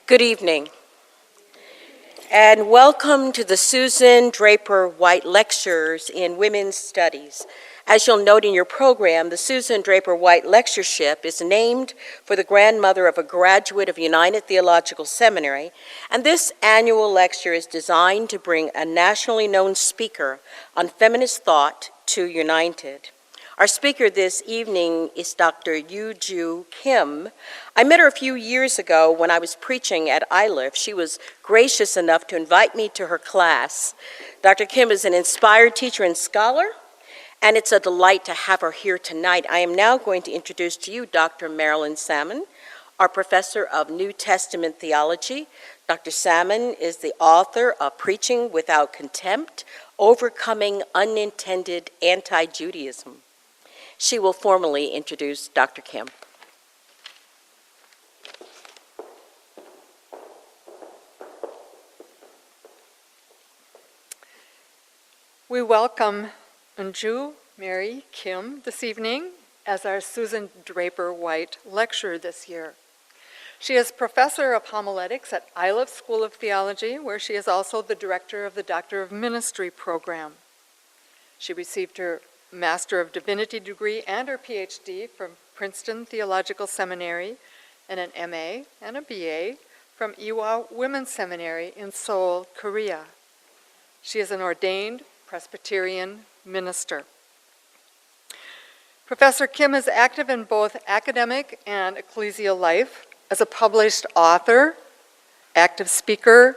Good evening, and welcome to the Susan Draper White Lectures in Women's Studies. As you'll note in your program, the Susan Draper White Lectureship is named for the grandmother of a graduate of United Theological Seminary, and this annual lecture is designed to bring a nationally known speaker on feminist thought to United. Our speaker this evening is Dr. Eunjoo Kim. I met her a few years ago when I was preaching at Iliff. She was gracious enough to invite me to her class. Dr. Kim is an inspired teacher and scholar, and it's a delight to have her here tonight. I am now going to introduce to you Dr. Marilyn Salmon, our professor of New Testament theology. Dr. Salmon is the author of Preaching Without Contempt, Overcoming Unintended Anti-Judaism. She will formally introduce Dr. Kim. We welcome Eunjoo Mary Kim this evening as our Susan Draper White lecturer this year. She is professor of homiletics at Iliff School of Theology, where she is also the director of the Doctor of Ministry program. She received her Master of Divinity degree and her PhD from Princeton Theological Seminary and an MA and a BA from Ewha Women's Seminary in Seoul, Korea. She is an ordained Presbyterian minister. Professor Kim is active in both academic and ecclesial life as a published author, active speaker,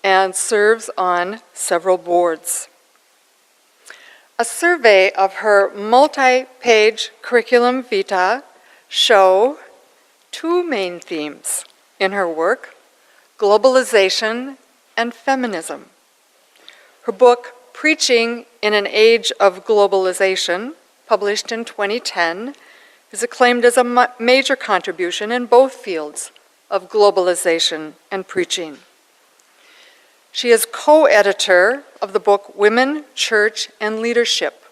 and serves on several boards. A survey of her multi-page curriculum vitae show two main themes in her work: globalization and feminism. Her book, Preaching in an Age of Globalization, published in 2010, is acclaimed as a major contribution in both fields of globalization and preaching. She is co-editor of the book Women, Church, and Leadership,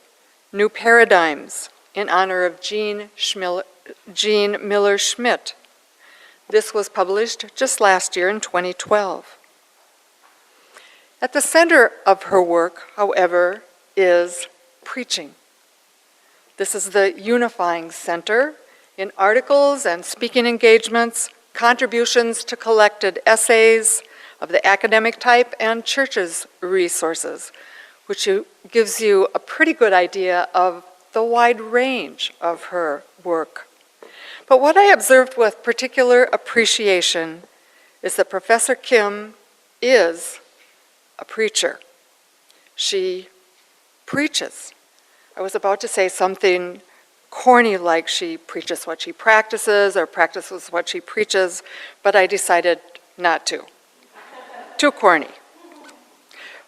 New Paradigms, in honor of Jean Miller Schmidt. This was published just last year in 2012. At the center of her work, however, is preaching. This is the unifying center in articles and speaking engagements, contributions to collected essays of the academic type, and churches' resources, which gives you a pretty good idea of the wide range of her work. But what I observed with particular appreciation is that Professor Kim is a preacher. She preaches. I was about to say something corny like she preaches what she practices or practices what she preaches, but I decided not to. Too corny.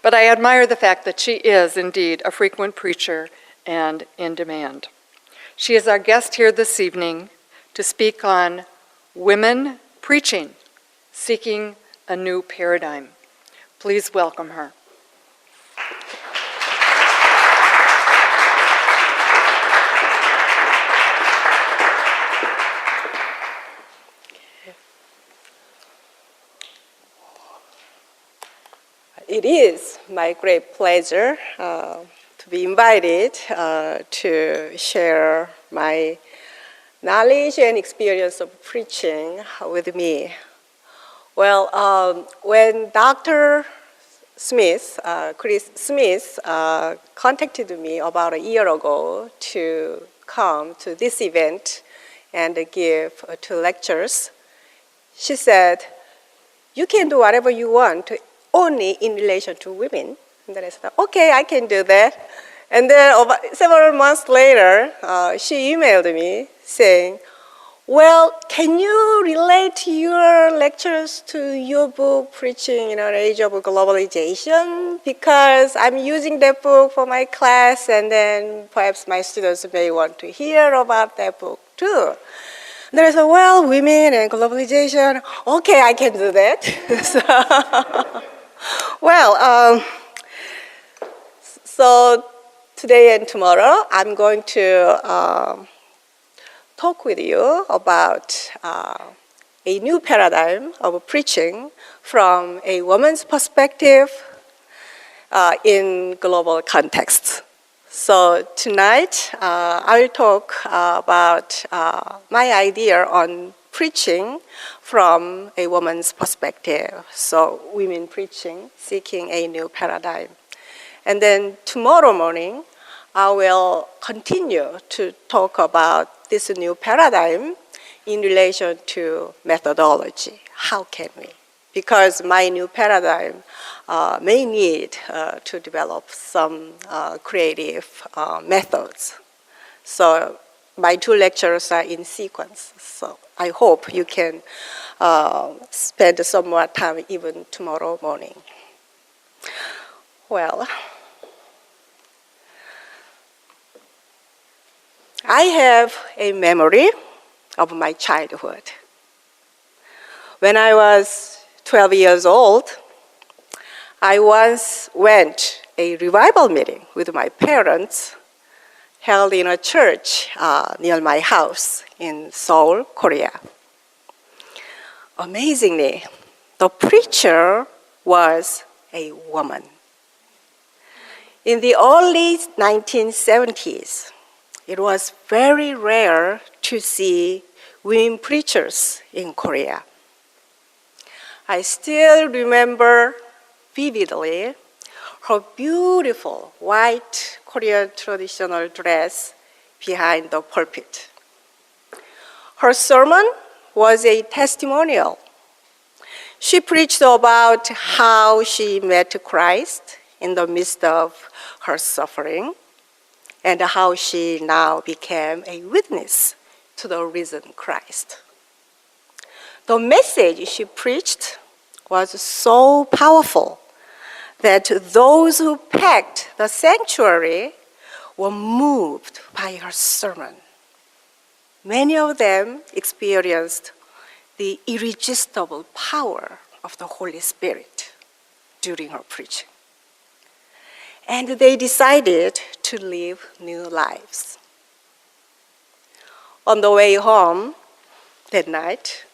But I admire the fact that she is indeed a frequent preacher and in demand. She is our guest here this evening to speak on women preaching, seeking a new paradigm. Please welcome her. It is my great pleasure to be invited to share my knowledge and experience of preaching with me. Well, when Dr. Smith, Chris Smith, contacted me about a year ago to come to this event and give 2 lectures, she said, "You can do whatever you want, only in relation to women." And then I said, okay, I can do that. And then several months later, she emailed me saying, well, can you relate your lectures to your book, Preaching in an Age of Globalization? Because I'm using that book for my class, and then perhaps my students may want to hear about that book too. And then I said, well, women and globalization, okay, I can do that. Well, so today and tomorrow, I'm going to talk with you about a new paradigm of preaching from a woman's perspective in global context. So tonight, I will talk about my idea on preaching from a woman's perspective. So women preaching, seeking a new paradigm. And then tomorrow morning, I will continue to talk about this new paradigm in relation to methodology. How can we? Because my new paradigm may need to develop some creative methods. So my two lectures are in sequence. So I hope you can spend some more time even tomorrow morning. Well, I have a memory of my childhood. When I was 12 years old, I once went a revival meeting with my parents held in a church near my house in Seoul, Korea. Amazingly, the preacher was a woman. In the early 1970s, it was very rare to see women preachers in Korea. I still remember vividly her beautiful white Korean traditional dress behind the pulpit. Her sermon was a testimonial. She preached about how she met Christ in the midst of her suffering and how she now became a witness to the risen Christ. The message she preached was so powerful that those who packed the sanctuary were moved by her sermon. Many of them experienced the irresistible power of the Holy Spirit during her preaching. And they decided to live new lives. On the way home that night,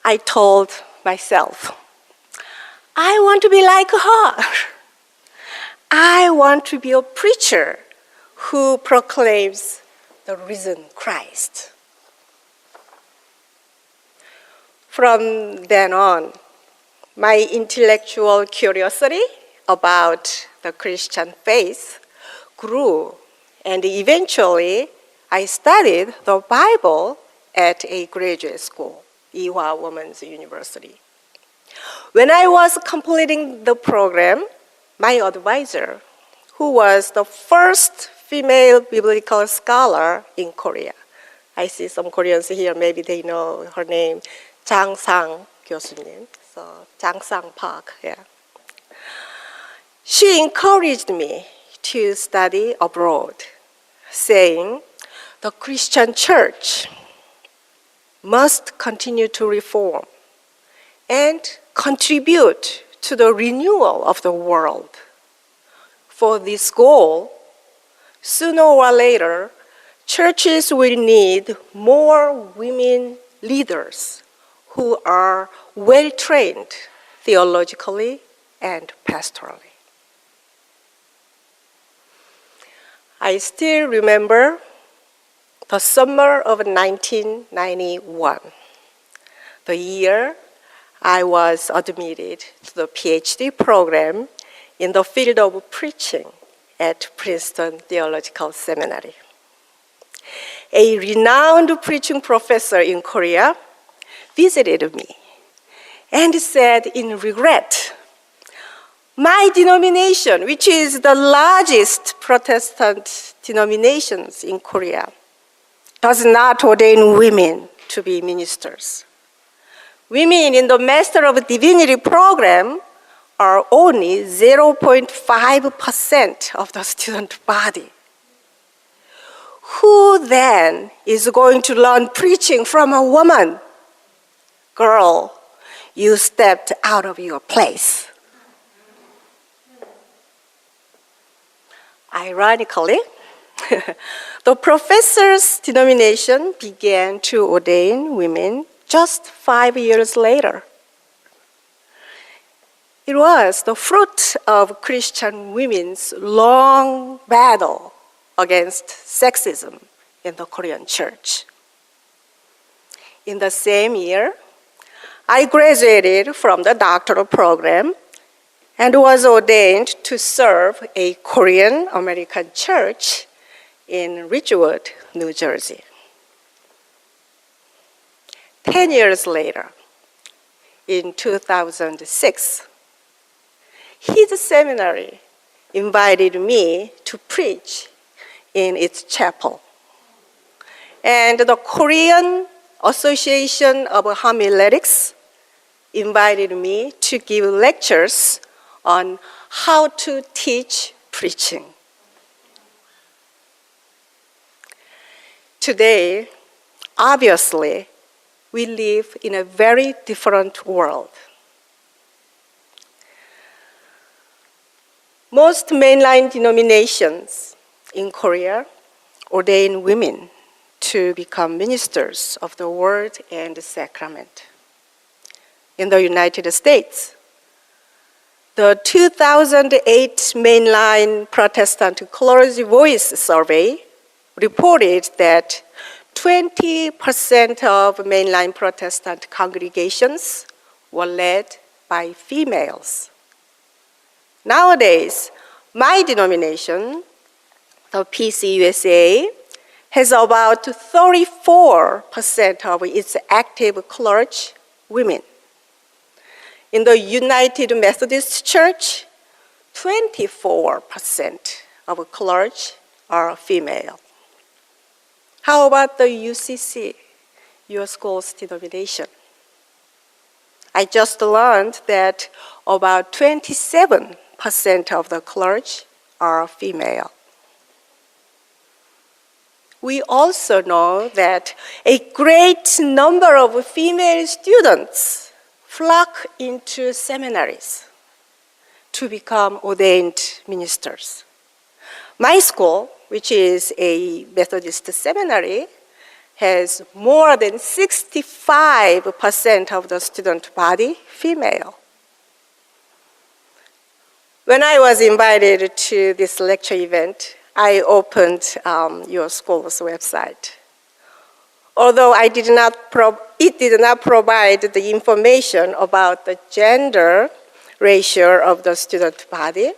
I told myself, I want to be like her. I want to be a preacher who proclaims the risen Christ. From then on, my intellectual curiosity about the Christian faith grew, and eventually I studied the Bible at a graduate school, Ewha Women's University. When I was completing the program, my advisor, who was the first female biblical scholar in Korea, I see some Koreans here, maybe they know her name, Sang 교수님, so Sang Park, yeah. She encouraged me to study abroad, saying the Christian church must continue to reform and contribute to the renewal of the world. For this goal, sooner or later, churches will need more women leaders who are well-trained theologically and pastorally. I still remember the summer of 1991, the year I was admitted to the PhD program in the field of preaching at Princeton Theological Seminary. A renowned preaching professor in Korea visited me and said in regret, my denomination, which is the largest Protestant denomination in Korea, does not ordain women to be ministers. Women in the Master of Divinity program are only 0.5% of the student body. Who then is going to learn preaching from a woman? Girl, you stepped out of your place. Ironically, the professor's denomination began to ordain women just 5 years later. It was the fruit of Christian women's long battle against sexism in the Korean church. In the same year, I graduated from the doctoral program and was ordained to serve a Korean American church in Ridgewood, New Jersey. 10 years later, in 2006, his seminary invited me to preach in its chapel. And the Korean Association of Homiletics invited me to give lectures on how to teach preaching. Today, obviously, we live in a very different world. Most mainline denominations in Korea ordain women to become ministers of the Word and the Sacrament. In the United States, the 2008 mainline Protestant clergy voice survey reported that 20% of mainline Protestant congregations were led by females. Nowadays, my denomination, the PCUSA, has about 34% of its active clergy women. In the United Methodist Church, 24% of clergy are female. How about the UCC, your school's denomination? I just learned that about 27% of the clergy are female. We also know that a great number of female students flock into seminaries to become ordained ministers. My school, which is a Methodist seminary, has more than 65% of the student body female. When I was invited to this lecture event, I opened your school's website. Although it did not provide the information about the gender ratio of the student body,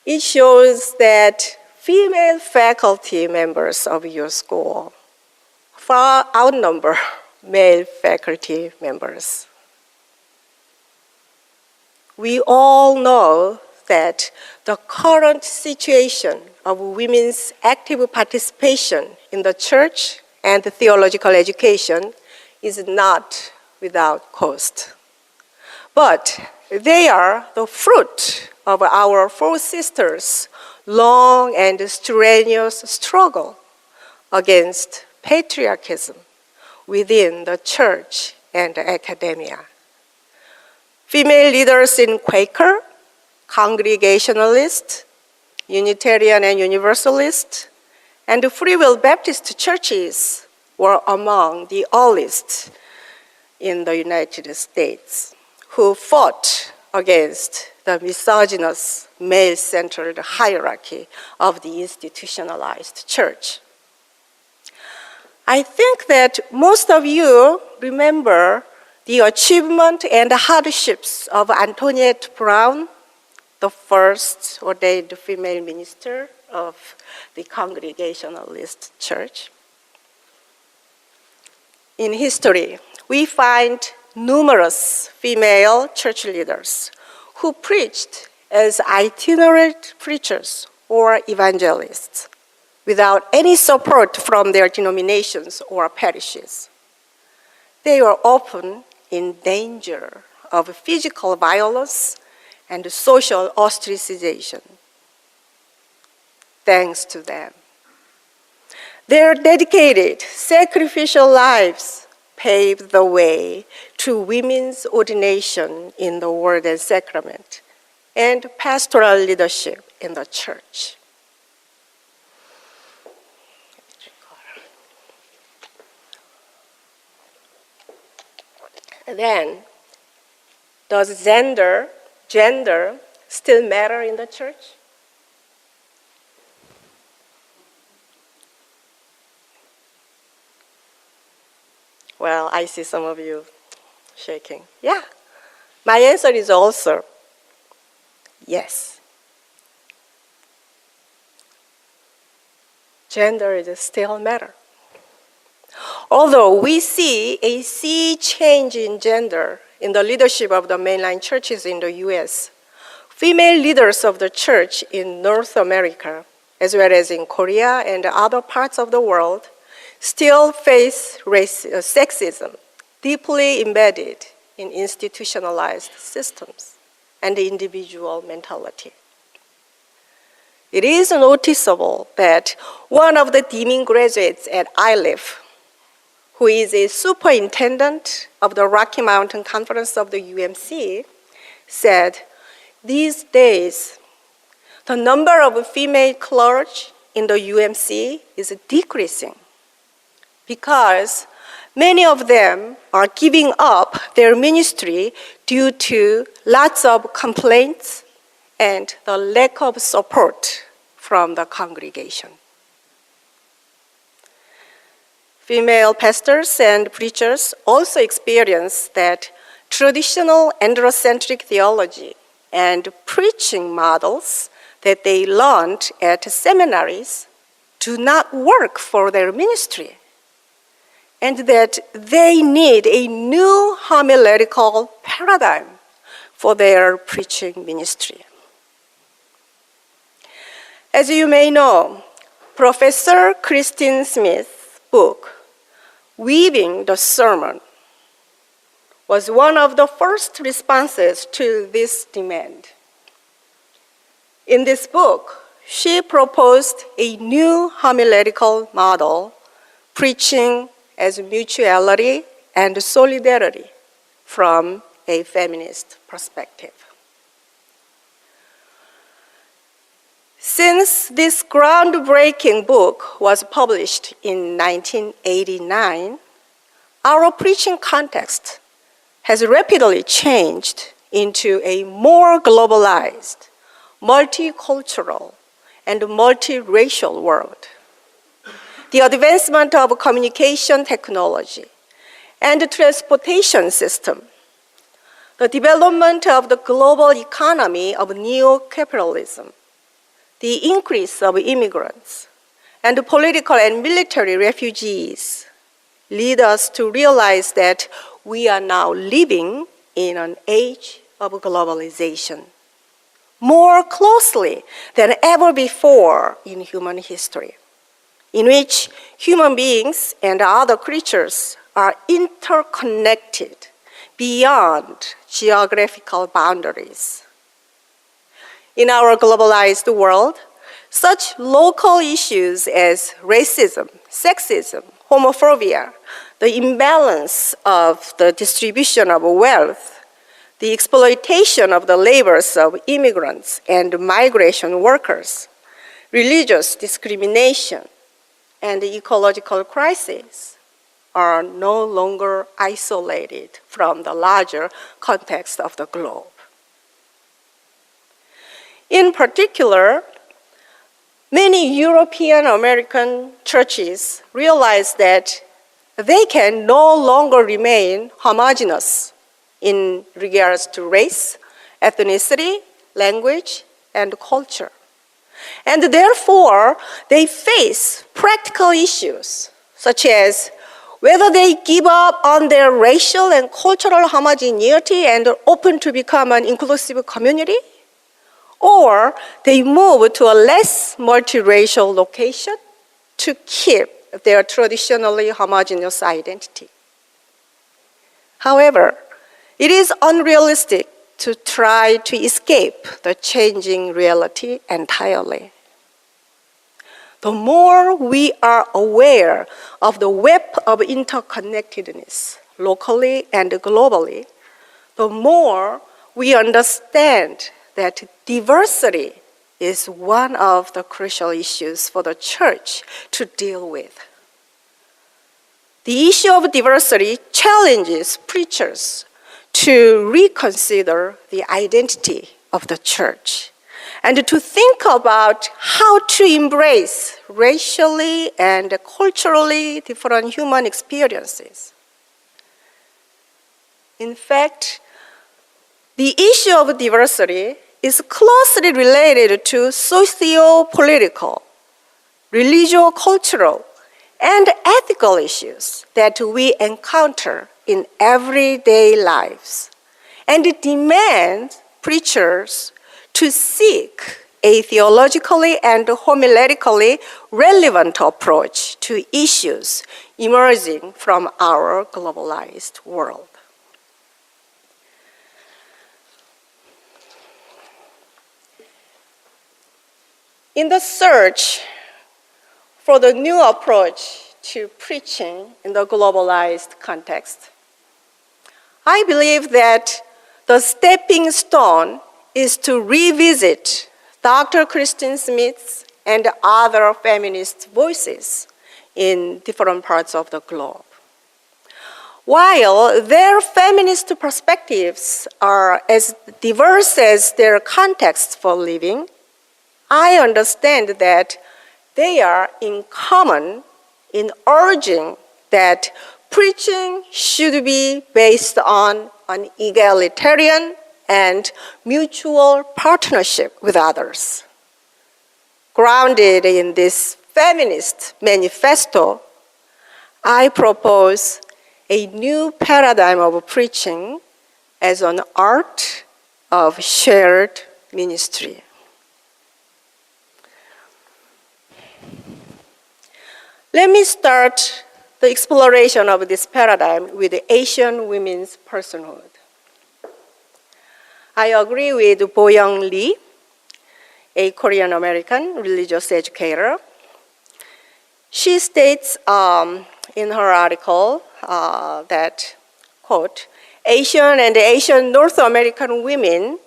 it shows that female faculty members of your school far outnumber male faculty members. We all know that the current situation of women's active participation in the church and the theological education is not without cost. But they are the fruit of our four sisters' long and strenuous struggle against patriarchism within the church and academia. Female leaders in Quaker, Congregationalist, Unitarian and Universalist, and the Free Will Baptist churches were among the earliest in the United States who fought against the misogynist, male-centered hierarchy of the institutionalized church. I think that most of you remember the achievement and hardships of Antoinette Brown, the first ordained female minister of the Congregationalist church. In history, we find numerous female church leaders who preached as itinerant preachers or evangelists without any support from their denominations or parishes. They were often in danger of physical violence and social ostracization. Thanks to them, their dedicated, sacrificial lives paved the way to women's ordination in the Word and Sacrament and pastoral leadership in the church. then does gender still matter in the church? Well, I see some of you shaking. Yeah, my answer is also yes. Gender is still matter. Although we see a sea change in gender in the leadership of the mainline churches in the US, female leaders of the church in North America, as well as in Korea and other parts of the world, still face sexism deeply embedded in institutionalized systems and individual mentality. It is noticeable that one of the deeming graduates at Iliff, who is a superintendent of the Rocky Mountain Conference of the UMC, said, these days, the number of female clergy in the UMC is decreasing because many of them are giving up their ministry due to lots of complaints and the lack of support from the congregation. Female pastors and preachers also experience that traditional androcentric theology and preaching models that they learned at seminaries do not work for their ministry, and that they need a new homiletical paradigm for their preaching ministry. As you may know, Professor Christine Smith's book, Weaving the Sermon, was one of the first responses to this demand. In this book, she proposed a new homiletical model, preaching as mutuality and solidarity from a feminist perspective. Since this groundbreaking book was published in 1989, our preaching context has rapidly changed into a more globalized, multicultural, and multiracial world. The advancement of communication technology and the transportation system, the development of the global economy of neo-capitalism, the increase of immigrants, and the political and military refugees lead us to realize that we are now living in an age of globalization, more closely than ever before in human history, in which human beings and other creatures are interconnected beyond geographical boundaries. In our globalized world, such local issues as racism, sexism, homophobia, the imbalance of the distribution of wealth, the exploitation of the labors of immigrants and migration workers, religious discrimination, and the ecological crisis are no longer isolated from the larger context of the globe. In particular, many European American churches realize that they can no longer remain homogeneous in regards to race, ethnicity, language, and culture. And therefore, they face practical issues, such as whether they give up on their racial and cultural homogeneity and are open to become an inclusive community, or they move to a less multiracial location to keep their traditionally homogeneous identity. However, it is unrealistic to try to escape the changing reality entirely. The more we are aware of the web of interconnectedness, locally and globally, the more we understand that diversity is one of the crucial issues for the church to deal with. The issue of diversity challenges preachers to reconsider the identity of the church and to think about how to embrace racially and culturally different human experiences. In fact, the issue of diversity is closely related to socio-political, religio-cultural, and ethical issues that we encounter in everyday lives, and it demands preachers to seek a theologically and homiletically relevant approach to issues emerging from our globalized world. In the search for the new approach to preaching in the globalized context, I believe that the stepping stone is to revisit Dr. Christine Smith's and other feminist voices in different parts of the globe. While their feminist perspectives are as diverse as their contexts for living, I understand that they are in common in urging that preaching should be based on an egalitarian and mutual partnership with others. Grounded in this feminist manifesto, I propose a new paradigm of preaching as an art of shared ministry. Let me start the exploration of this paradigm with Asian women's personhood. I agree with Boyoung Lee, a Korean-American religious educator. She states in her article that, quote, Asian and Asian North American women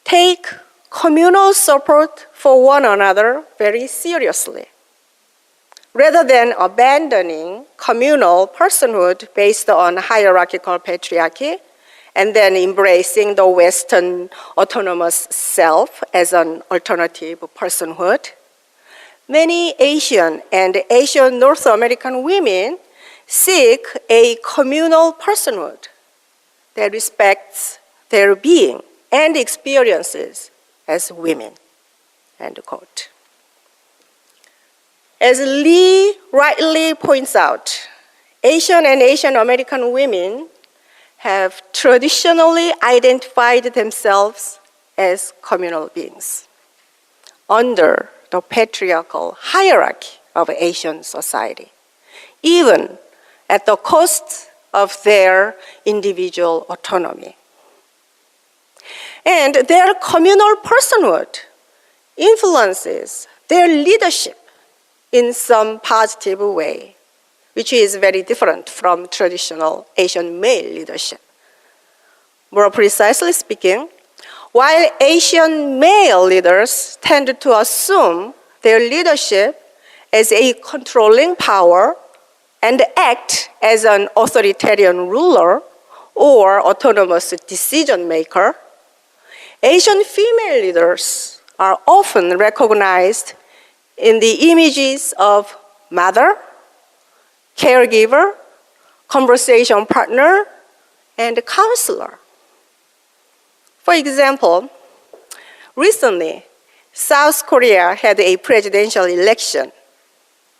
take communal support for one another very seriously. Rather than abandoning communal personhood based on hierarchical patriarchy and then embracing the Western autonomous self as an alternative personhood, many Asian and Asian North American women seek a communal personhood that respects their being and experiences as women, end quote. As Lee rightly points out, Asian and Asian American women have traditionally identified themselves as communal beings under the patriarchal hierarchy of Asian society, even at the cost of their individual autonomy. And their communal personhood influences their leadership in some positive way, which is very different from traditional Asian male leadership. More precisely speaking, while Asian male leaders tend to assume their leadership as a controlling power and act as an authoritarian ruler or autonomous decision maker, Asian female leaders are often recognized in the images of mother, caregiver, conversation partner, and counselor. For example, recently, South Korea had a presidential election.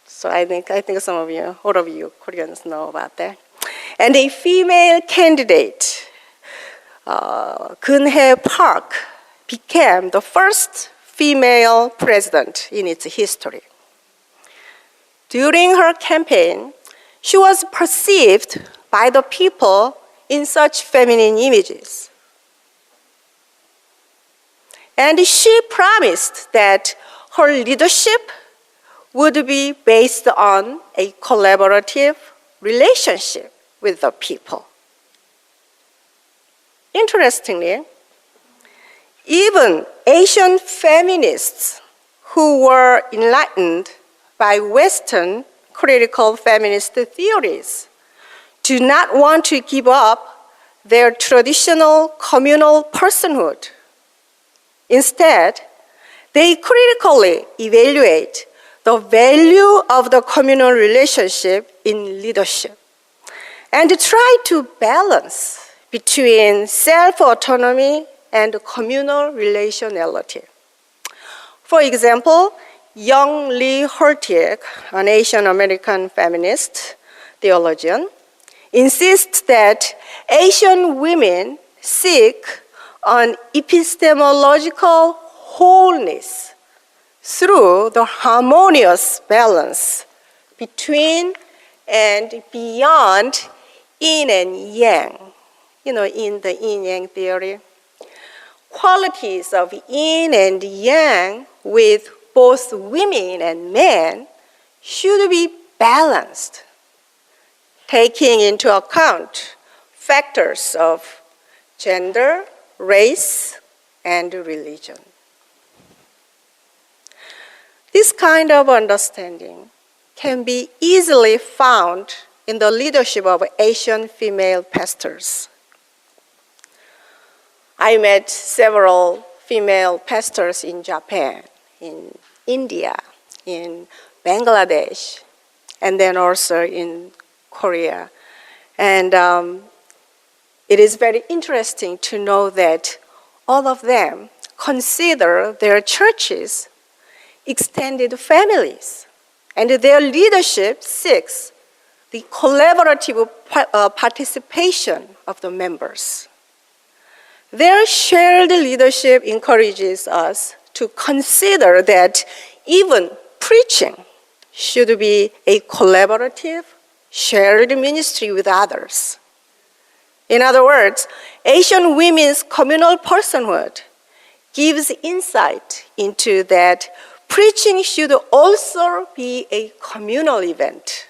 So I think some of you, all of you Koreans know about that. And a female candidate, Geun-hye Park, became the first female president in its history. During her campaign, she was perceived by the people in such feminine images. And she promised that her leadership would be based on a collaborative relationship with the people. Interestingly, even Asian feminists who were enlightened by Western critical feminist theories do not want to give up their traditional communal personhood. Instead, they critically evaluate the value of the communal relationship in leadership and try to balance between self-autonomy and communal relationality. For example, young Lee Hurtig, an Asian American feminist theologian, insists that Asian women seek an epistemological wholeness through the harmonious balance between and beyond yin and yang. You know, in the yin-yang theory, qualities of yin and yang with both women and men should be balanced, taking into account factors of gender, race, and religion. This kind of understanding can be easily found in the leadership of Asian female pastors. I met several female pastors in Japan, in India, in Bangladesh, and then also in Korea. And it is very interesting to know that all of them consider their churches extended families, and their leadership seeks the collaborative participation of the members. Their shared leadership encourages us to consider that even preaching should be a collaborative, shared ministry with others. In other words, Asian women's communal personhood gives insight into that preaching should also be a communal event,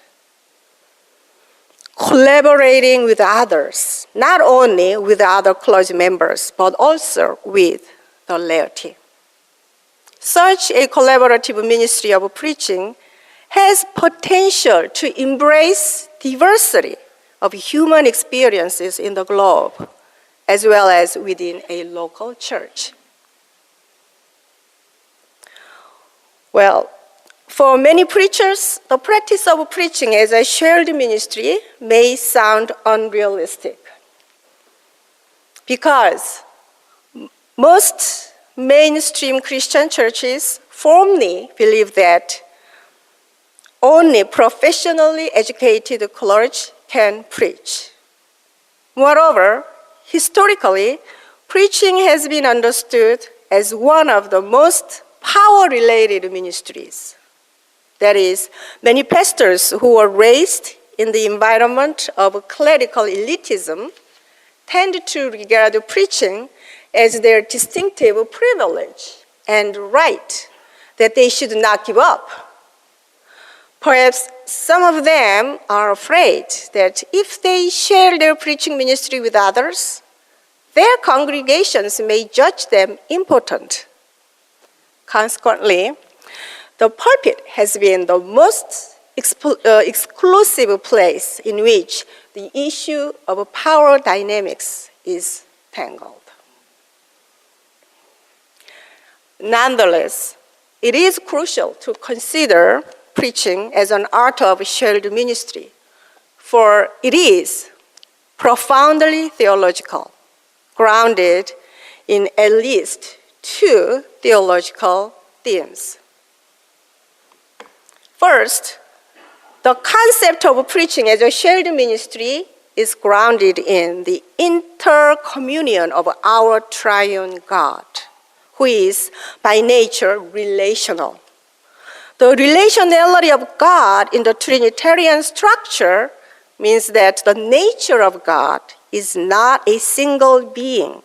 collaborating with others, not only with other clergy members, but also with the laity. Such a collaborative ministry of preaching has potential to embrace diversity of human experiences in the globe, as well as within a local church. Well, for many preachers, the practice of preaching as a shared ministry may sound unrealistic because most mainstream Christian churches firmly believe that only professionally educated clergy can preach. Moreover, historically, preaching has been understood as one of the most power-related ministries. That is, many pastors who were raised in the environment of clerical elitism tend to regard preaching as their distinctive privilege and right that they should not give up. Perhaps some of them are afraid that if they share their preaching ministry with others, their congregations may judge them impotent. Consequently, the pulpit has been the most exclusive place in which the issue of power dynamics is tangled. Nonetheless, it is crucial to consider preaching as an art of shared ministry, for it is profoundly theological, grounded in at least two theological themes. First, the concept of preaching as a shared ministry is grounded in the intercommunion of our triune God, who is by nature relational. The relationality of God in the Trinitarian structure means that the nature of God is not a single being,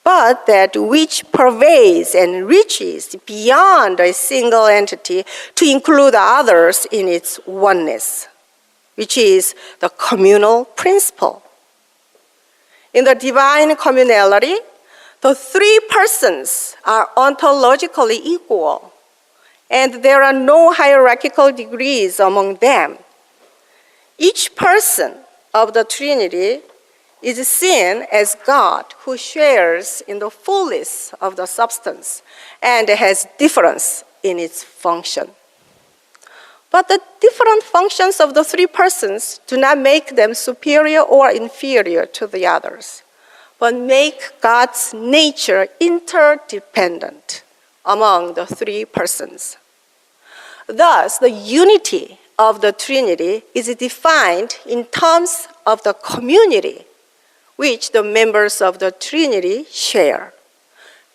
but that which pervades and reaches beyond a single entity to include others in its oneness, which is the communal principle. In the divine communality, the three persons are ontologically equal, and there are no hierarchical degrees among them. Each person of the Trinity is seen as God who shares in the fullness of the substance and has difference in its function. But the different functions of the three persons do not make them superior or inferior to the others, but make God's nature interdependent among the three persons. Thus, the unity of the Trinity is defined in terms of the community which the members of the Trinity share.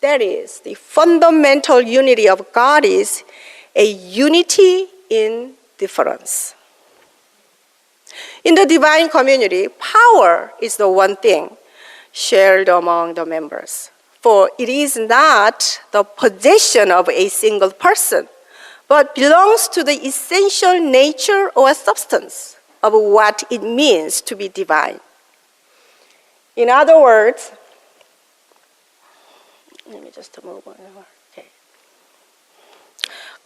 That is, the fundamental unity of God is a unity in difference. In the divine community, power is the one thing shared among the members. For it is not the possession of a single person, but belongs to the essential nature or substance of what it means to be divine. In other words, let me just move on. Okay.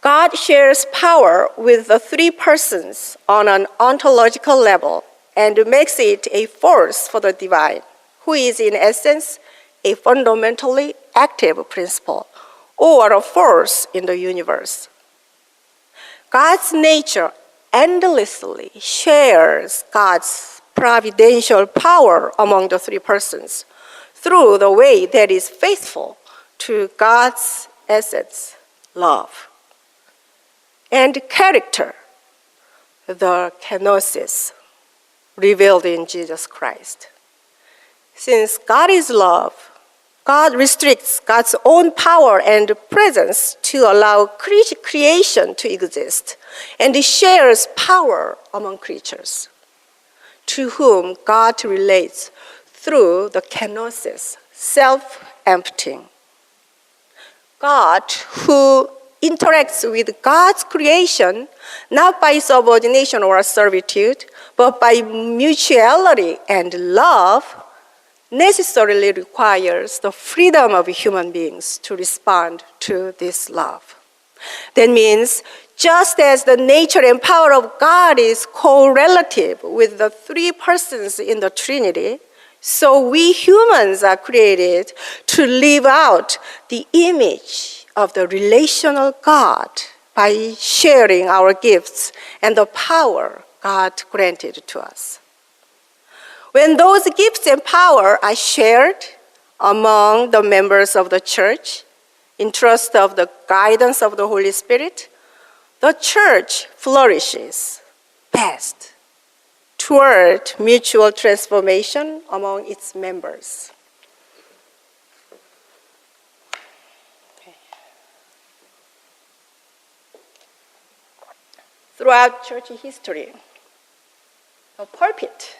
God shares power with the three persons on an ontological level and makes it a force for the divine, who is in essence a fundamentally active principle or a force in the universe. God's nature endlessly shares God's providential power among the three persons through the way that is faithful to God's essence, love, and character, the kenosis, revealed in Jesus Christ. Since God is love, God restricts God's own power and presence to allow creation to exist, and He shares power among creatures, to whom God relates through the kenosis, self-emptying. God, who interacts with God's creation not by subordination or servitude, but by mutuality and love, necessarily requires the freedom of human beings to respond to this love. That means, just as the nature and power of God is correlative with the three persons in the Trinity, so we humans are created to live out the image of the relational God by sharing our gifts and the power God granted to us. When those gifts and power are shared among the members of the church, in trust of the guidance of the Holy Spirit, the church flourishes best toward mutual transformation among its members. Okay. Throughout church history, the pulpit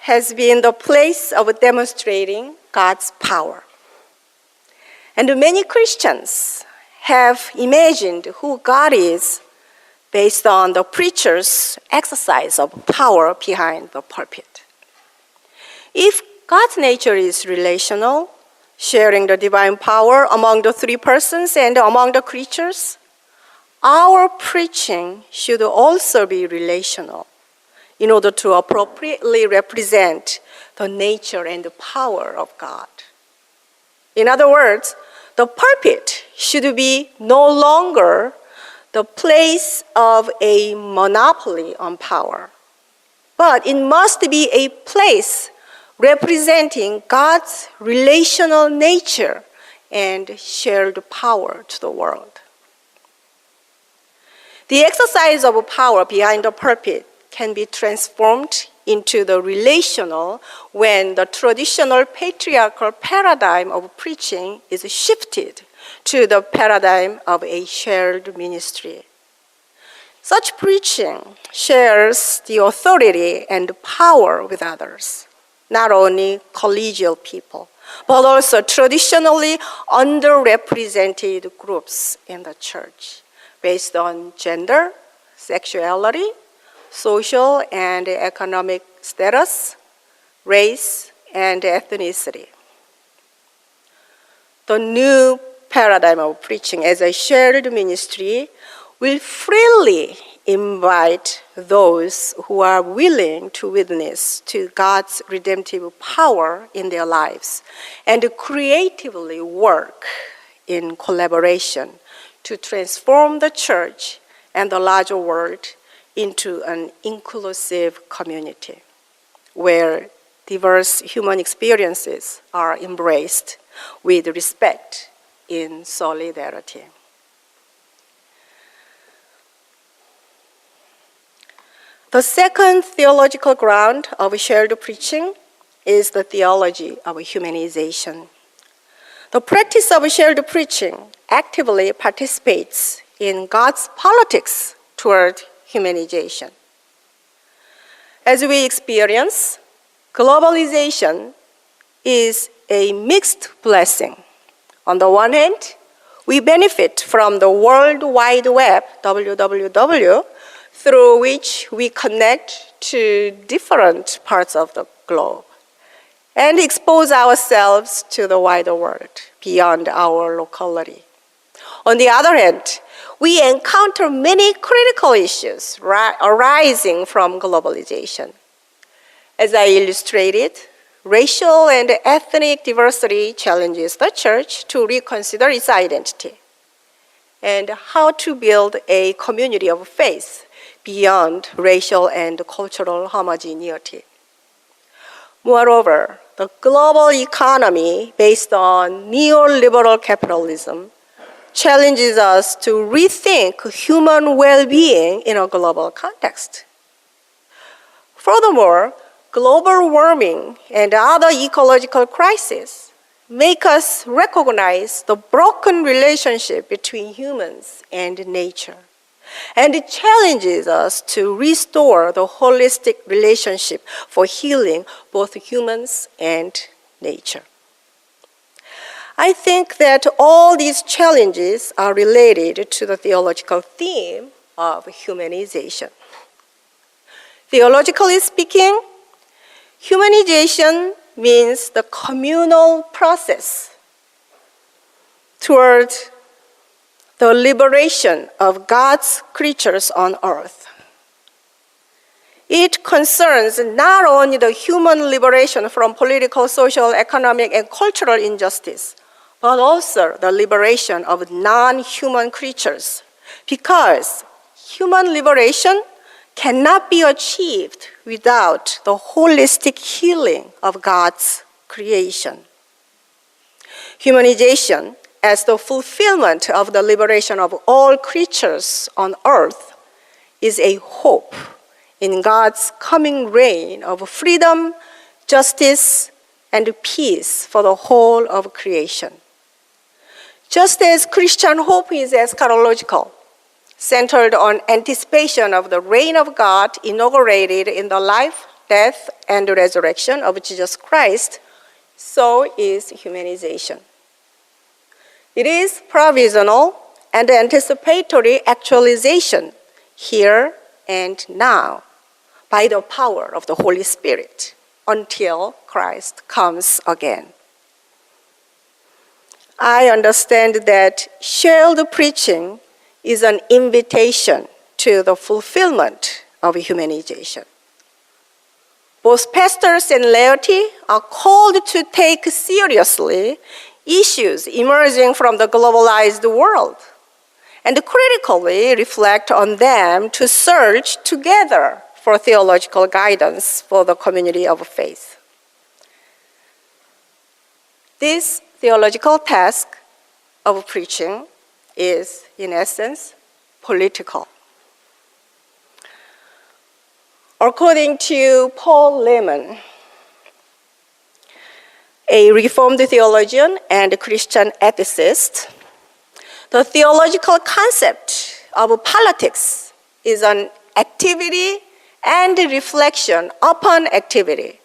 has been the place of demonstrating God's power. And many Christians have imagined who God is based on the preacher's exercise of power behind the pulpit. If God's nature is relational, sharing the divine power among the three persons and among the creatures, our preaching should also be relational, in order to appropriately represent the nature and the power of God. In other words, the pulpit should be no longer the place of a monopoly on power, but it must be a place representing God's relational nature and shared power to the world. The exercise of power behind the pulpit can be transformed into the relational when the traditional patriarchal paradigm of preaching is shifted to the paradigm of a shared ministry. Such preaching shares the authority and power with others, not only collegial people, but also traditionally underrepresented groups in the church based on gender, sexuality, social and economic status, race, and ethnicity. The new paradigm of preaching as a shared ministry will freely invite those who are willing to witness to God's redemptive power in their lives and creatively work in collaboration to transform the church and the larger world into an inclusive community where diverse human experiences are embraced with respect in solidarity. The second theological ground of shared preaching is the theology of humanization. The practice of shared preaching actively participates in God's politics toward humanization. As we experience, globalization is a mixed blessing. On the one hand, we benefit from the World Wide Web, WWW, through which we connect to different parts of the globe and expose ourselves to the wider world beyond our locality. On the other hand, we encounter many critical issues arising from globalization. As I illustrated, racial and ethnic diversity challenges the church to reconsider its identity and how to build a community of faith beyond racial and cultural homogeneity. Moreover, the global economy based on neoliberal capitalism challenges us to rethink human well-being in a global context. Furthermore, global warming and other ecological crises make us recognize the broken relationship between humans and nature, and it challenges us to restore the holistic relationship for healing both humans and nature. I think that all these challenges are related to the theological theme of humanization. Theologically speaking, humanization means the communal process toward the liberation of God's creatures on earth. It concerns not only the human liberation from political, social, economic, and cultural injustice, but also the liberation of non-human creatures, because human liberation cannot be achieved without the holistic healing of God's creation. Humanization, as the fulfillment of the liberation of all creatures on earth, is a hope in God's coming reign of freedom, justice, and peace for the whole of creation. Just as Christian hope is eschatological, centered on anticipation of the reign of God inaugurated in the life, death, and resurrection of Jesus Christ, so is humanization. It is provisional and anticipatory actualization here and now by the power of the Holy Spirit until Christ comes again. I understand that shared preaching is an invitation to the fulfillment of humanization. Both pastors and laity are called to take seriously issues emerging from the globalized world and critically reflect on them to search together for theological guidance for the community of faith. This theological task of preaching is, in essence, political. According to Paul Lehman, a Reformed theologian and Christian ethicist, the theological concept of politics is an activity and reflection upon activity,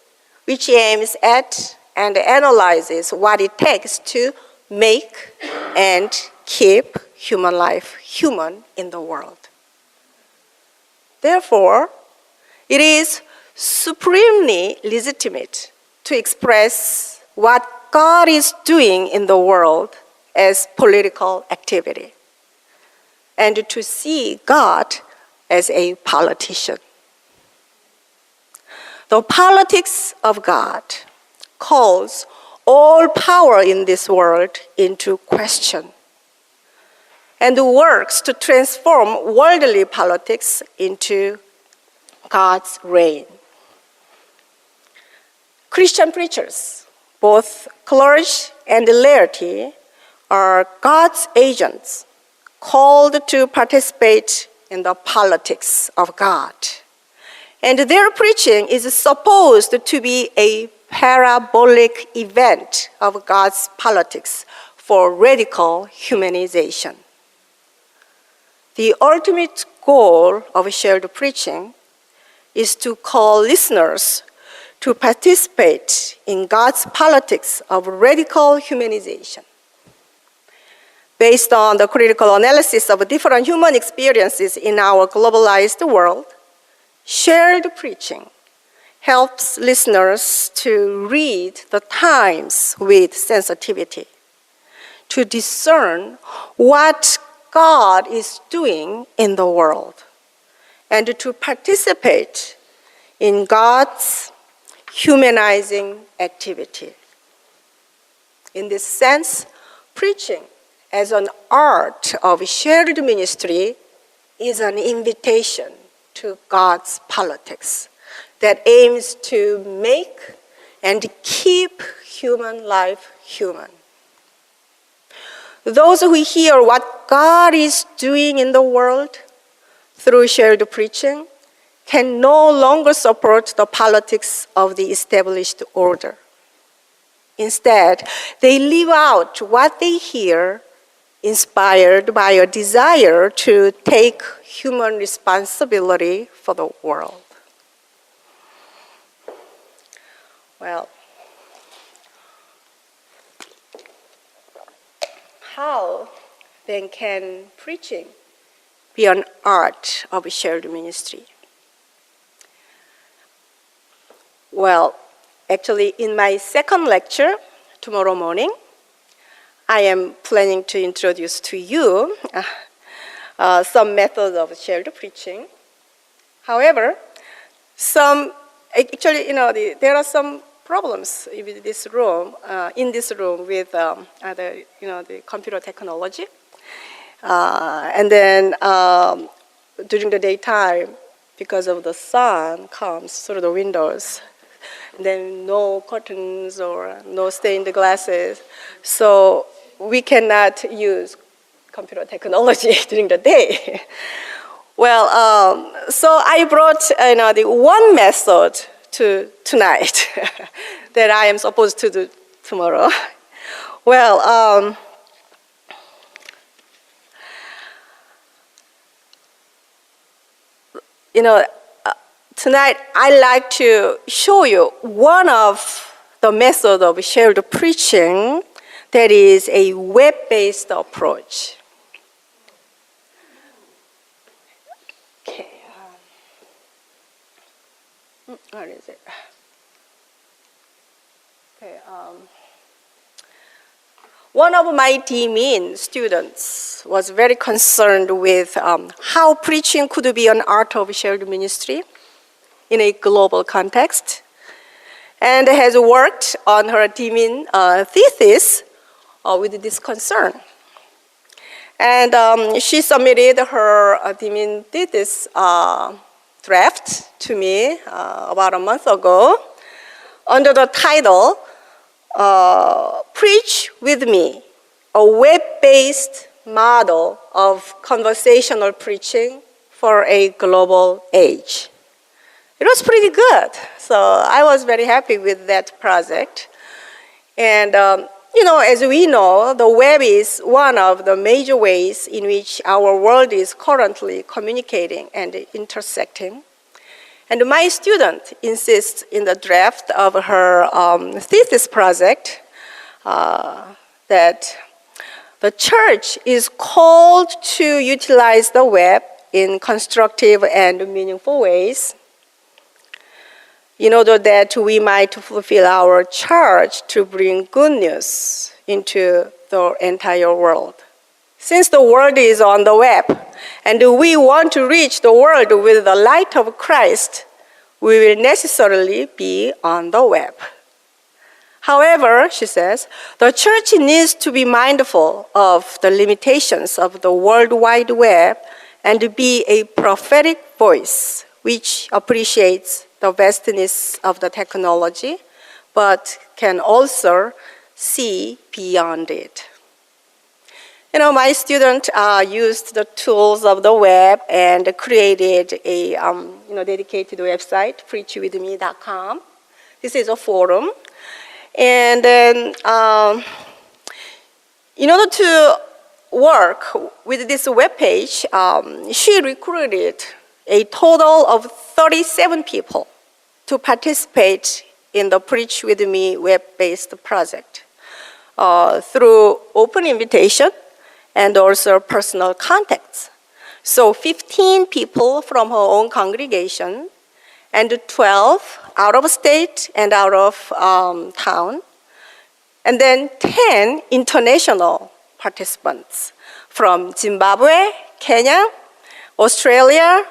which aims at and analyzes what it takes to make and keep human life human in the world. Therefore, it is supremely legitimate to express what God is doing in the world as political activity, and to see God as a politician. The politics of God calls all power in this world into question and works to transform worldly politics into God's reign. Christian preachers, both clergy and laity, are God's agents called to participate in the politics of God. And their preaching is supposed to be a parabolic event of God's politics for radical humanization. The ultimate goal of shared preaching is to call listeners to participate in God's politics of radical humanization. Based on the critical analysis of different human experiences in our globalized world, shared preaching helps listeners to read the times with sensitivity, to discern what God is doing in the world, and to participate in God's humanizing activity. In this sense, preaching as an art of shared ministry is an invitation to God's politics that aims to make and keep human life human. Those who hear what God is doing in the world through shared preaching can no longer support the politics of the established order. Instead, they live out what they hear, inspired by a desire to take human responsibility for the world. Well, how then can preaching be an art of shared ministry? Well, actually, in my second lecture tomorrow morning, I am planning to introduce to you some methods of shared preaching. However, there are some problems in this room with the computer technology. And then during the daytime, because of the sun comes through the windows, then no curtains or no stained glasses. So we cannot use computer technology during the day. Well, so I brought the one method to tonight that I am supposed to do tomorrow. Well, tonight I'd like to show you one of the methods of shared preaching that is a web-based approach. Okay. Where is it? Okay. One of my DMin students was very concerned with how preaching could be an art of shared ministry in a global context, and has worked on her DMin thesis with this concern. And she submitted her DMin thesis draft to me about a month ago under the title, Preach With Me, a web-based model of conversational preaching for a global age. It was pretty good, so I was very happy with that project. And as we know, the web is one of the major ways in which our world is currently communicating and intersecting. And my student insists in the draft of her thesis project that the church is called to utilize the web in constructive and meaningful ways in order that we might fulfill our charge to bring good news into the entire world Since the world is on the web, and we want to reach the world with the light of Christ, we will necessarily be on the web. However, she says, the church needs to be mindful of the limitations of the World Wide Web and to be a prophetic voice which appreciates the vastness of the technology, but can also see beyond it. You know, my students used the tools of the web and created a dedicated website, preachwithme.com. This is a forum. And then, in order to work with this web page, she recruited a total of 37 people to participate in the Preach With Me web-based project through open invitation and also personal contacts. So 15 people from her own congregation and 12 out of state and out of town, and then 10 international participants from Zimbabwe, Kenya, Australia,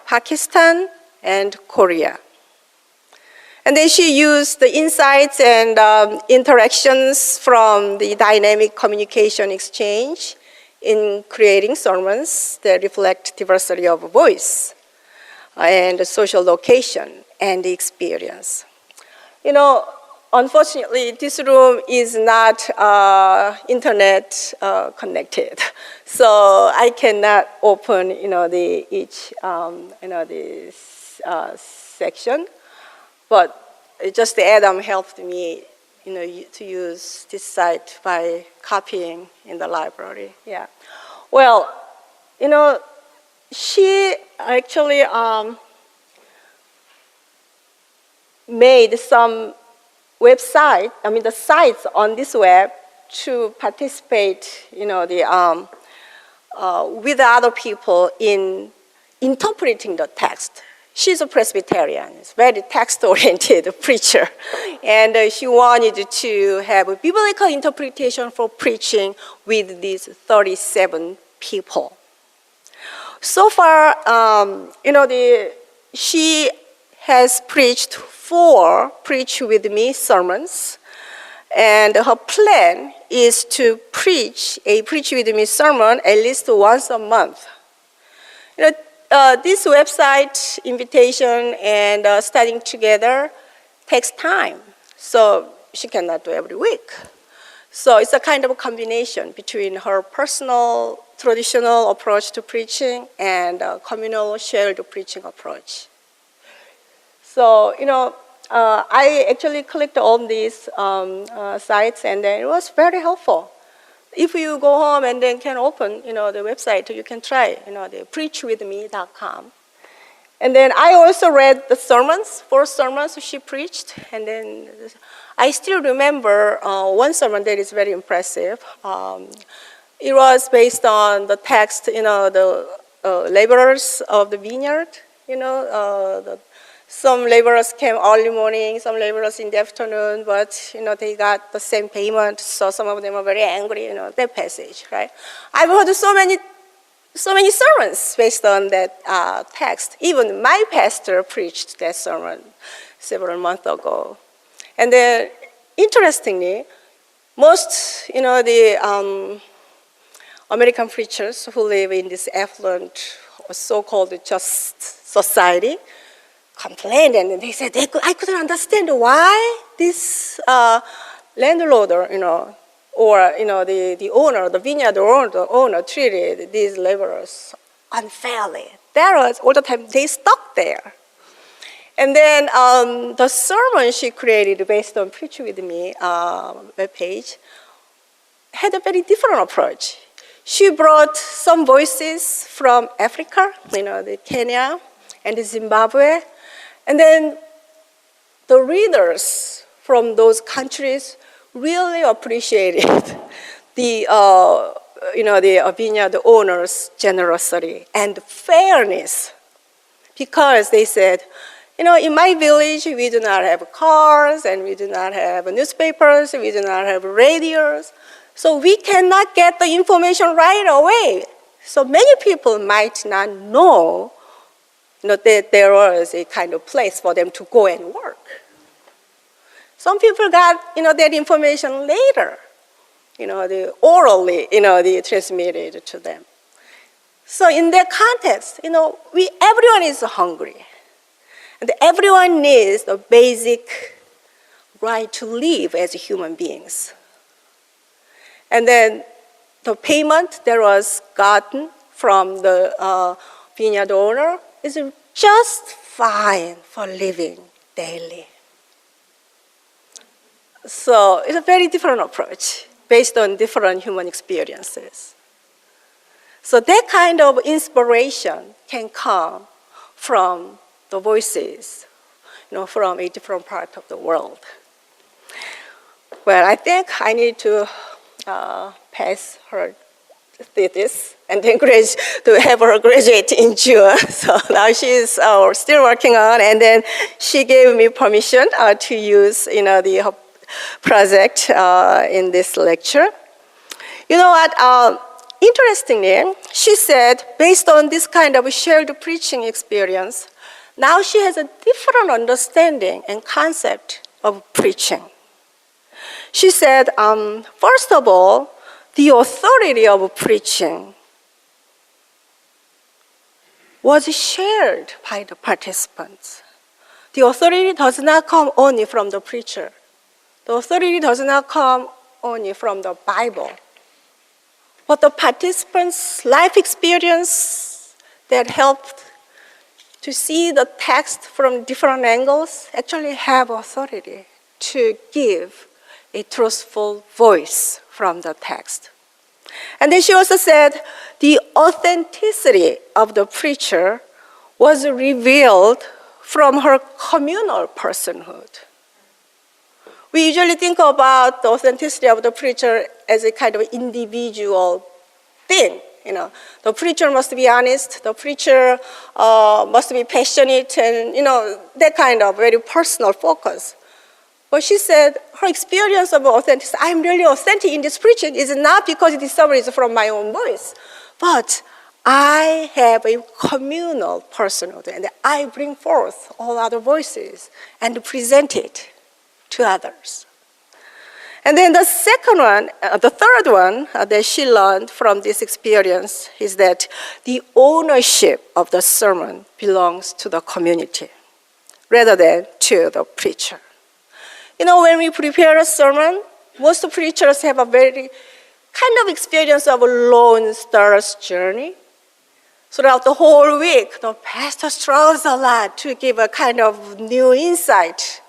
Pakistan, and Korea. And then she used the insights and interactions from the dynamic communication exchange in creating sermons that reflect diversity of voice and social location and experience. You know, unfortunately, this room is not internet connected, so I cannot open, each, section. But just Adam helped me, to use this site by copying in the library. Yeah. Well, she actually made some the sites on this web to participate, with other people in interpreting the text. She's a Presbyterian, very text-oriented preacher, and she wanted to have a biblical interpretation for preaching with these 37 people. So far, she has preached 4 Preach With Me sermons, and her plan is to preach a Preach With Me sermon at least once a month. This website invitation and studying together takes time, so she cannot do every week. So it's a kind of a combination between her personal, traditional approach to preaching and communal, shared preaching approach. So, I actually clicked on these sites, and then it was very helpful. If you go home and then can open, the website, you can try, the preachwithme.com. And then I also read the sermons, 4 sermons she preached, and then I still remember one sermon that is very impressive. It was based on the text, the laborers of the vineyard, some laborers came early morning, some laborers in the afternoon, but they got the same payment, so some of them are very angry, that passage, right? I've heard so many sermons based on that text. Even my pastor preached that sermon several months ago. And then, interestingly, most, the American preachers who live in this affluent, so-called just society, complained, and they said I couldn't understand why this landlord, or the owner, the vineyard owner treated these laborers unfairly. That was all the time they stuck there. And then the sermon she created based on Preach With Me webpage had a very different approach. She brought some voices from Africa, the Kenya and the Zimbabwe. And then the readers from those countries really appreciated the vineyard owners' generosity and fairness, because they said, in my village we do not have cars, and we do not have newspapers, we do not have radios. So we cannot get the information right away. So many people might not know, that there was a kind of place for them to go and work. Some people got, that information later, they orally, they transmitted to them. So in that context, everyone is hungry. And everyone needs the basic right to live as human beings. And then the payment that was gotten from the vineyard owner is just fine for living daily. So it's a very different approach based on different human experiences. So that kind of inspiration can come from the voices, from a different part of the world. Well, I think I need to pass her thesis and then to have her graduate in June. So now she's still working on, and then she gave me permission to use, the project in this lecture. You know what? Interestingly, she said, based on this kind of shared preaching experience, now she has a different understanding and concept of preaching. She said, first of all, the authority of preaching was shared by the participants. The authority does not come only from the preacher. The authority does not come only from the Bible. But the participants' life experience that helped to see the text from different angles actually have authority to give a truthful voice from the text. And then she also said the authenticity of the preacher was revealed from her communal personhood. We usually think about the authenticity of the preacher as a kind of individual thing. The preacher must be honest, the preacher must be passionate, and that kind of very personal focus. But she said her experience of authenticity, I'm really authentic in this preaching, is not because it is from my own voice, but I have a communal personhood, and I bring forth all other voices and present it to others. And then the third one that she learned from this experience is that the ownership of the sermon belongs to the community rather than to the preacher. When we prepare a sermon, most preachers have a very kind of experience of a lone star's journey. Throughout the whole week, the pastor struggles a lot to give a kind of new insight,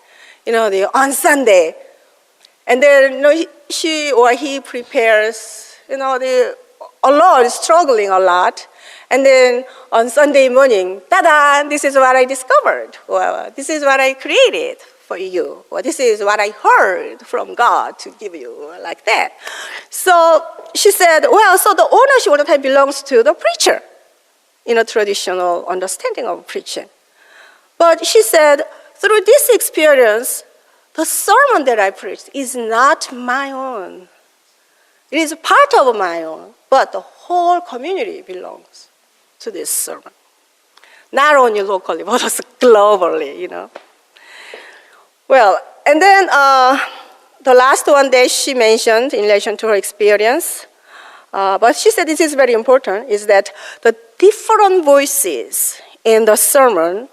on Sunday. And then she or he prepares, alone, struggling a lot. And then on Sunday morning, ta-da, this is what I discovered. Well, this is what I created for you. Or this is what I heard from God to give you, like that. So she said, well, so the ownership all the time belongs to the preacher in a traditional understanding of preaching. But she said, through this experience, the sermon that I preached is not my own. It is part of my own, but the whole community belongs to this sermon. Not only locally, but also globally, Well, and then the last one that she mentioned in relation to her experience, but she said this is very important, is that the different voices in the sermon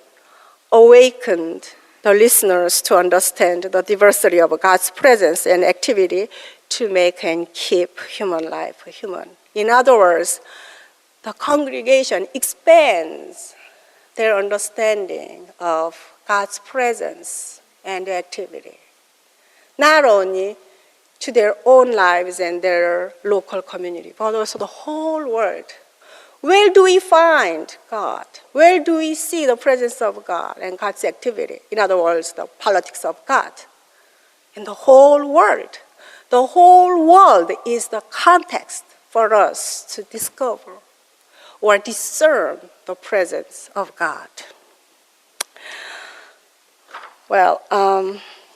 awakened the listeners to understand the diversity of God's presence and activity to make and keep human life human. In other words, the congregation expands their understanding of God's presence and activity, not only to their own lives and their local community, but also the whole world. Where do we find God? Where do we see the presence of God and God's activity? In other words, the politics of God. In the whole world. The whole world is the context for us to discover or discern the presence of God. Well,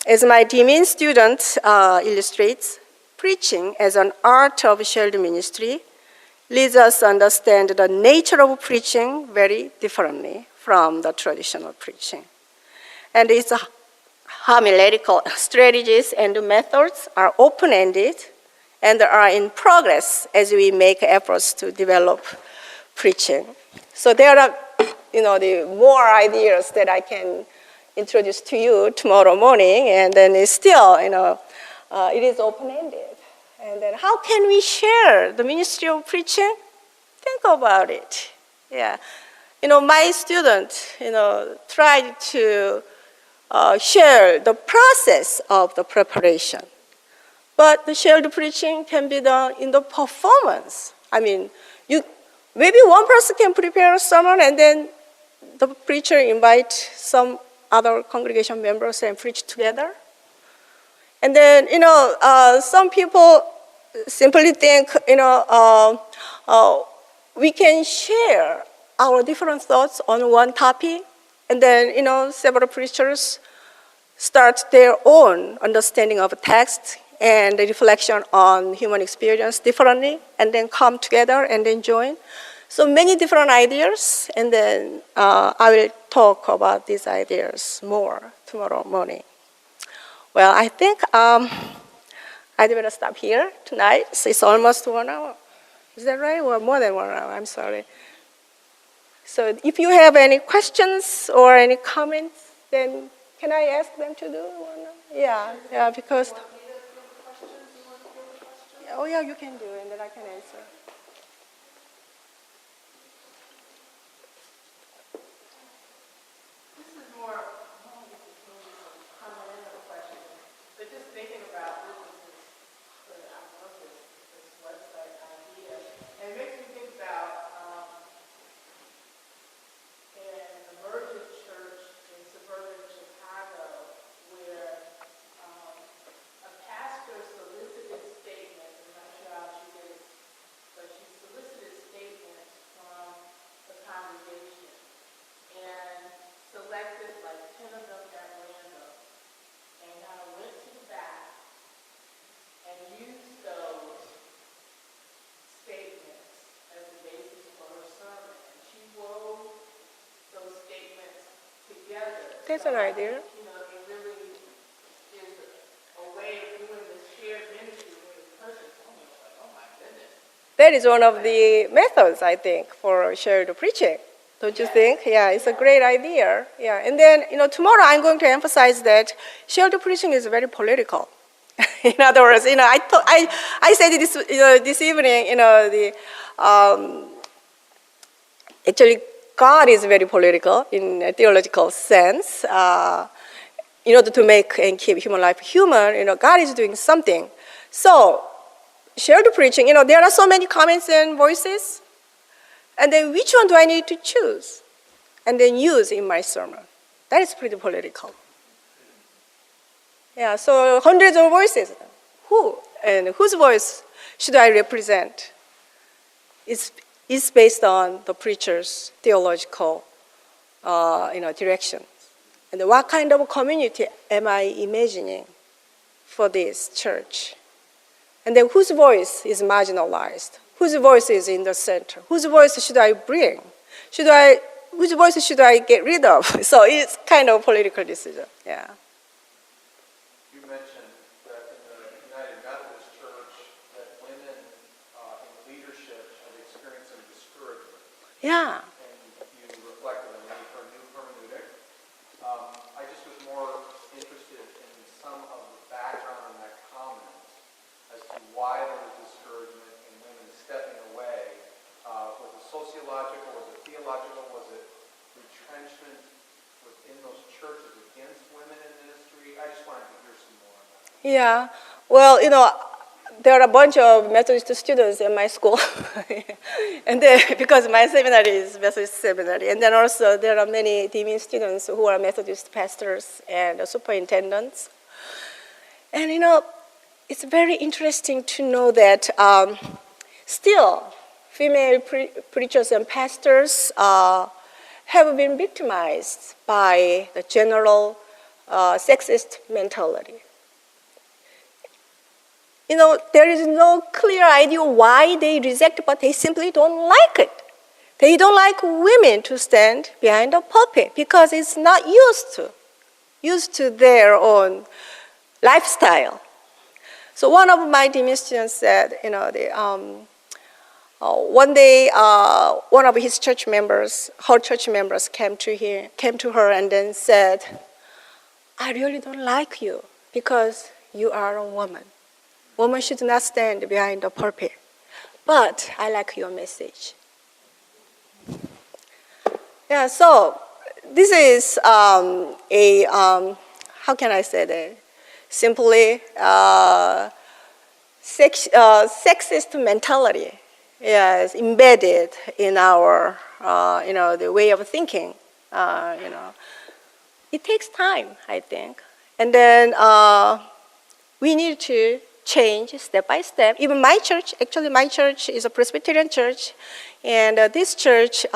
as my demean student illustrates, preaching as an art of shared ministry leads us to understand the nature of preaching very differently from the traditional preaching. And its homiletical strategies and methods are open-ended and are in progress as we make efforts to develop preaching. So there are, the more ideas that I can introduce to you tomorrow morning, and then it's still, it is open-ended. And then how can we share the ministry of preaching? Think about it. Yeah. My students, tried to share the process of the preparation. But the shared preaching can be done in the performance. I mean, maybe one person can prepare a sermon and then the preacher invites some other congregation members and preach together. And then, some people simply think, we can share our different thoughts on one topic, and then, several preachers start their own understanding of a text and the reflection on human experience differently, and then come together and then join. So many different ideas, and then I will talk about these ideas more tomorrow morning. Well, I think I'd better stop here tonight. So it's almost 1 hour. Is that right? Well, more than 1 hour, I'm sorry. So if you have any questions or any comments, then can I ask them to do one? Yeah, because... Oh, yeah, you can do it, and then I can answer. This is more fundamental question, but just thinking about this website idea, and it makes me think about an emergent church in suburban Chicago where a pastor solicited statements, I'm not sure how she did it, but she solicited statements from the congregation and selected like 10 of them at random and kind of went to the back and used those statements as the basis for her sermon. And she wove those statements together. That's an idea. It really is a way of doing this shared ministry where the person told me, like, oh my goodness. That is one of the methods, I think, for shared preaching. Don't you think? Yeah, it's a great idea. Yeah, and then, tomorrow I'm going to emphasize that shared preaching is very political. In other words, I said this, this evening, actually, God is very political in a theological sense. In order to make and keep human life human, God is doing something. So, shared preaching, there are so many comments and voices. And then which one do I need to choose and then use in my sermon? That is pretty political. Yeah, so hundreds of voices. Who and whose voice should I represent? It's based on the preacher's theological directions. And what kind of community am I imagining for this church? And then whose voice is marginalized? Whose voice is in the center? Whose voice should I bring? Whose voice should I get rid of? So it's kind of a political decision, yeah. You mentioned that in the United Methodist Church that women in leadership have experienced some discouragement. Yeah. And you reflected on the need for a new hermeneutic. I just was more interested in some of the background on that comment as to why there was discouragement in women stepping away. Was it sociological? Was it theological? Was it retrenchment within those churches against women in ministry? I just wanted to hear some more on that. Yeah. Well, there are a bunch of Methodist students in my school. And then, because my seminary is Methodist seminary. And then also there are many DMin students who are Methodist pastors and superintendents. And it's very interesting to know that still female preachers and pastors have been victimized by the general sexist mentality. there is no clear idea why they reject, but they simply don't like it. They don't like women to stand behind the pulpit because it's not used to their own lifestyle. So one of my dean students said, one day one of his church members, her church members came to her and then said, I really don't like you because you are a woman. Women should not stand behind the pulpit. But I like your message. Yeah, so this is how can I say that? Simply sexist mentality is embedded in our, the way of thinking. It takes time, I think. And then we need to change step by step. Even my church is a Presbyterian church, and this church is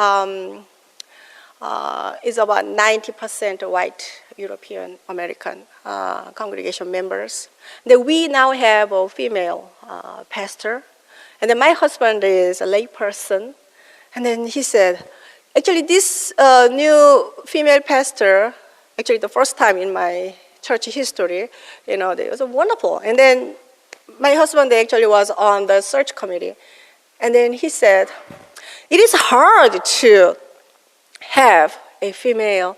about 90% white European American congregation members. Then we now have a female pastor, and then my husband is a lay person. And then he said, actually this new female pastor, actually the first time in my church history, it was wonderful. And then my husband actually was on the search committee. And then he said, it is hard to have a female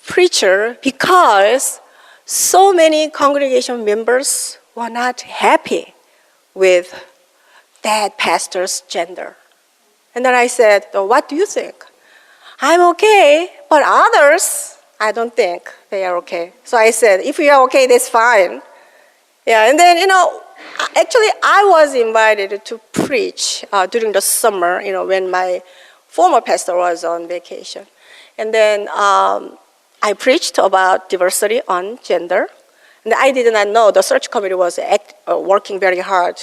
preacher because so many congregation members were not happy with that pastor's gender. And then I said, so what do you think? I'm okay, but others, I don't think they are okay. So I said, if you are okay, that's fine. Yeah, and then, actually I was invited to preach during the summer, when my former pastor was on vacation. And then I preached about diversity on gender. And I did not know the search committee was working very hard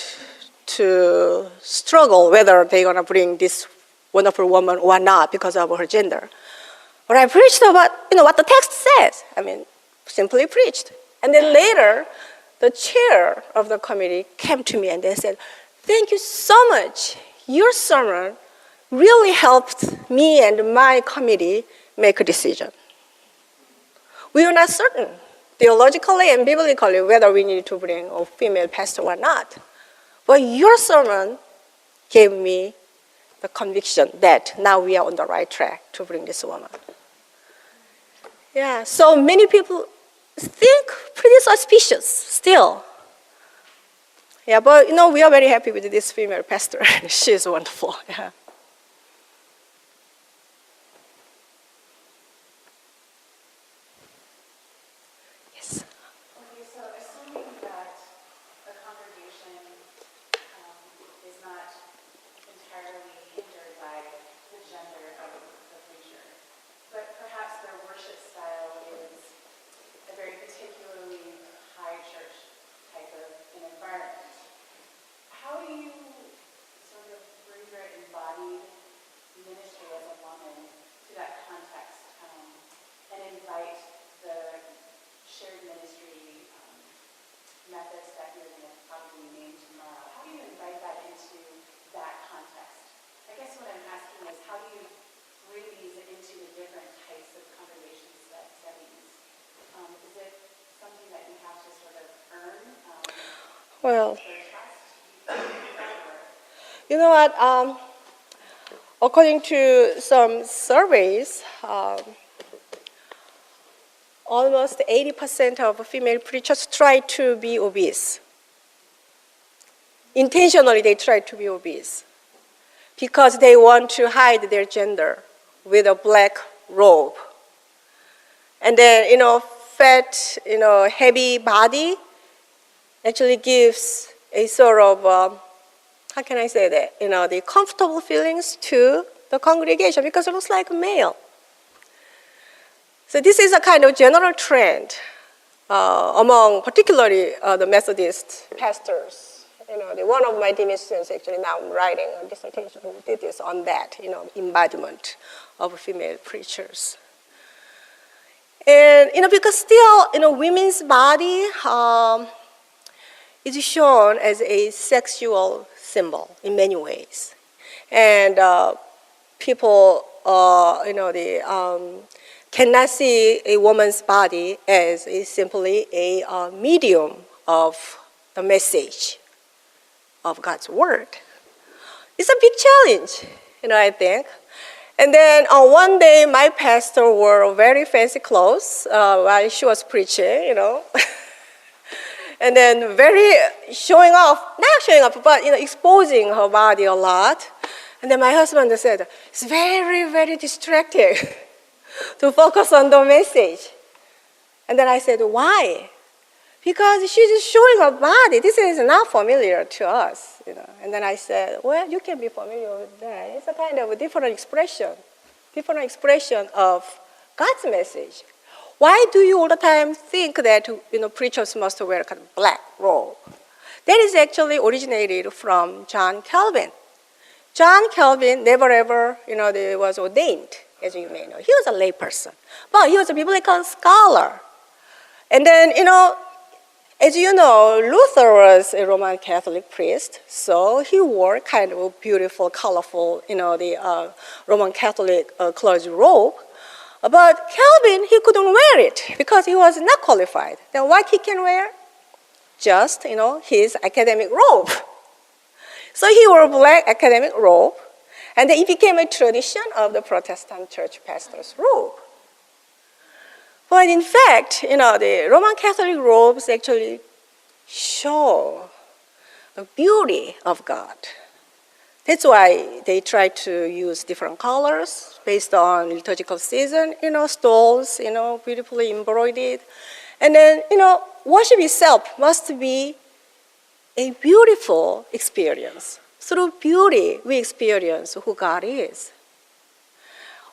to struggle whether they're going to bring this wonderful woman or not because of her gender. But I preached about, what the text says. Simply preached. And then later, the chair of the committee came to me and they said, thank you so much. Your sermon really helped me and my committee make a decision. We were not certain, theologically and biblically, whether we needed to bring a female pastor or not. But your sermon gave me the conviction that now we are on the right track to bring this woman. Yeah, so many people think pretty suspicious still. Yeah, but we are very happy with this female pastor. She is wonderful. Yeah. Yes. Okay, so assuming that the congregation is not entirely hindered by the gender of the preacher, but perhaps their worship style is a very particularly high church type of an environment. How do you sort of bring your embodied ministry as a woman to that context and invite the shared ministry methods that you're going to probably name tomorrow? How do you invite that into that context? I guess what I'm asking is how do you bring these into the different types of congregation settings? Is it something that you have to sort of earn? Well, Their trust? you know what? According to some surveys, almost 80% of female preachers try to be obese. Intentionally, they try to be obese because they want to hide their gender with a black robe. And then, fat, heavy body actually gives a sort of, how can I say that? The comfortable feelings to the congregation because it looks like a male. So this is a kind of general trend among particularly the Methodist pastors. One of my dean students actually now writing a dissertation who did this on that, embodiment of female preachers. And, because still, women's body, is shown as a sexual symbol in many ways. And people, cannot see a woman's body as simply a medium of the message of God's word. It's a big challenge, I think. And then one day, my pastor wore very fancy clothes while she was preaching, and then very showing off, not showing off, but exposing her body a lot. And then my husband said, it's very, very distracting to focus on the message. And then I said, why? Because she's just showing her body. This is not familiar to us, And then I said, well, you can be familiar with that. It's a kind of a different expression of God's message. Why do you all the time think that preachers must wear a kind of black robe? That is actually originated from John Calvin. John Calvin never ever, was ordained, as you may know. He was a layperson, but he was a biblical scholar. And then, as you know, Luther was a Roman Catholic priest, so he wore kind of a beautiful, colorful, the Roman Catholic clergy robe. But Calvin, he couldn't wear it because he was not qualified. Then what he can wear? Just, his academic robe. So he wore a black academic robe, and then it became a tradition of the Protestant church pastor's robe. But in fact, the Roman Catholic robes actually show the beauty of God. That's why they try to use different colors based on liturgical season, stoles, beautifully embroidered. And then, worship itself must be a beautiful experience. Through beauty, we experience who God is.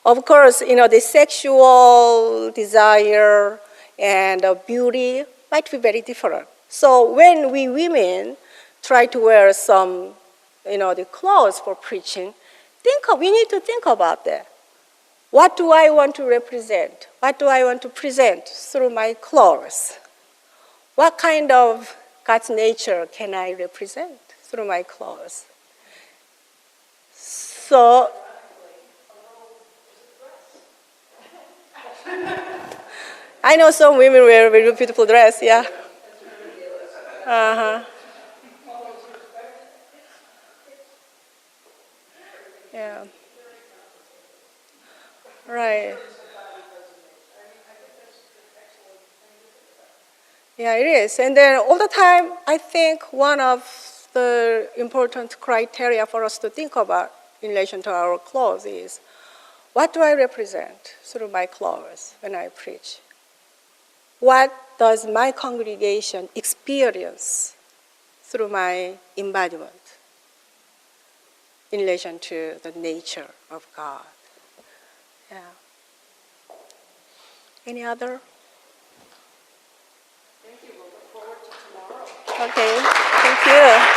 Of course, the sexual desire and beauty might be very different. So when we women try to wear some, the clothes for preaching, we need to think about that. What do I want to represent? What do I want to present through my clothes? What kind of God's nature can I represent through my clothes? So, I know some women wear very beautiful dress, yeah. Uh-huh. Yeah. Right. Yeah, it is. And then all the time, I think one of the important criteria for us to think about in relation to our clothes is, what do I represent through my clothes when I preach? What does my congregation experience through my embodiment in relation to the nature of God? Yeah. Any other? Thank you. We'll look forward to tomorrow. Okay, thank you.